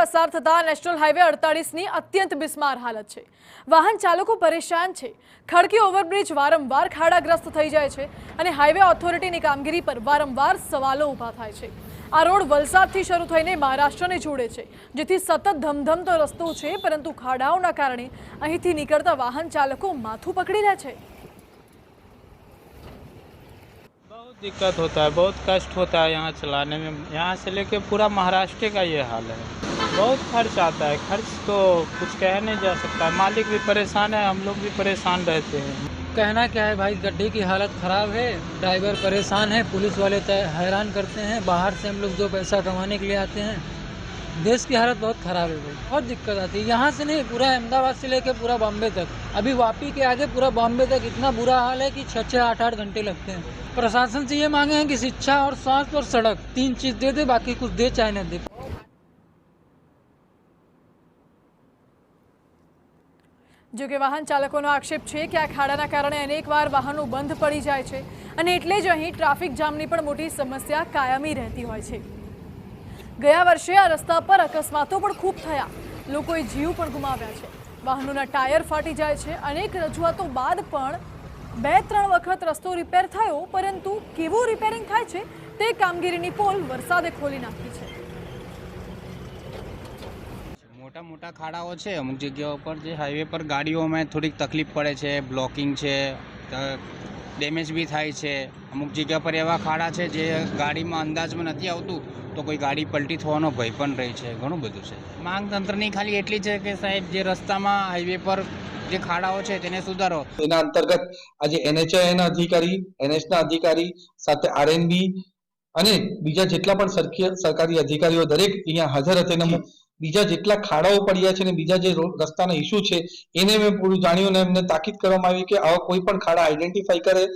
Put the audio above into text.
પસાર થતા national highway 48ની અત્યંત બિસ્માર હાલત છે। વાહન ચાલકો પરેશાન છે। ખડકી ઓવરબ્રિજ વારંવાર ખાડાગ્રસ્ત થઈ જાય છે અને હાઈવે ઓથોરિટીની કામગીરી પર વારંવાર સવાલો ઊભા થાય છે। આ રોડ વલસાડથી શરૂ થઈને મહારાષ્ટ્રને જોડે છે, જેથી સતત ધમધમતો રસ્તો છે, પરંતુ ખાડાઓના કારણે અહીંથી નીકળતા વાહન ચાલકો માથું પકડી લે છે। बहुत दिक्कत होता है, बहुत कष्ट होता है यहाँ चलाने में। यहाँ से लेके पूरा महाराष्ट्र का ये हाल है। बहुत खर्च आता है, खर्च तो कुछ कह नहीं जा सकता। मालिक भी परेशान है, हम लोग भी परेशान रहते हैं। कहना क्या है भाई, गड्ढे की हालत ख़राब है, ड्राइवर परेशान है, पुलिस वाले हैरान करते हैं। बाहर से हम लोग जो पैसा कमाने के लिए आते हैं, देश की हालत बहुत ख़राब है भाई, बहुत दिक्कत आती है। यहाँ से नहीं, पूरा अहमदाबाद से लेकर पूरा बॉम्बे तक, अभी वापी के आगे पूरा बॉम्बे तक इतना बुरा हाल है कि 6-6, 8-8 घंटे लगते हैं। प्रशासन से ये मांगे हैं कि शिक्षा और स्वास्थ्य और सड़क 3 चीज़ दे दे, बाकी कुछ दे चाहे न दे। जो कि वाहन चालकोનો આક્ષેપ છે કે આ ખાડાના કારણે અનેકવાર વાહનો બંધ પડી જાય છે અને એટલે જ અહીં ટ્રાફિક જામની પણ મોટી સમસ્યા કાયમી રહેતી હોય છે। ગયા વર્ષે આ રસ્તા પર અકસ્માતો પણ ખૂબ થયા, લોકોએ જીવ પણ ગુમાવ્યા છે, વાહનોના ટાયર ફાટી જાય છે। અનેક રજૂઆતો બાદ પણ 2-3 વખત રસ્તો રિપેર થયો, પરંતુ કેવું રિપેરિંગ થાય છે તે કામગીરીની પોલ વરસાદે ખોલી નાખી છે। मोटा मोटा खाड़ाओ है, अमुक जगह पर जो हाईवे पर गाड़ियों में थोड़ी तकलीफ पड़े छे, ब्लॉकिंग है, डेमेज भी थाय छे। अमुक जगह पर एवा खाड़ा है जे गाड़ी में अंदाज में नहीं आवतुं तो कोई गाड़ी पलटी थवानो भय पण रही है। घणुं बधुं छे। मांग तंत्रनी खाली एटली छे के साहेब जे रस्तामां हाईवे पर जे खाड़ाओ छे तेने सुधारो। एना अंतर्गत आज NHAI ना अधिकारी, NH ना अधिकारी साथे RNB અને બીજા જેટલા પણ સરકારી અધિકારીઓ દરેક અહીંયા હાજર હતા અને બીજા જેટલા ખાડાઓ પડ્યા છે અને બીજા જે રસ્તાના ઇસ્યુ છે એને મેં પૂરું જાણ્યું અને એમને તાકીદ કરવામાં આવી કે આવા કોઈ પણ ખાડા આઈડેન્ટિફાઈ કરે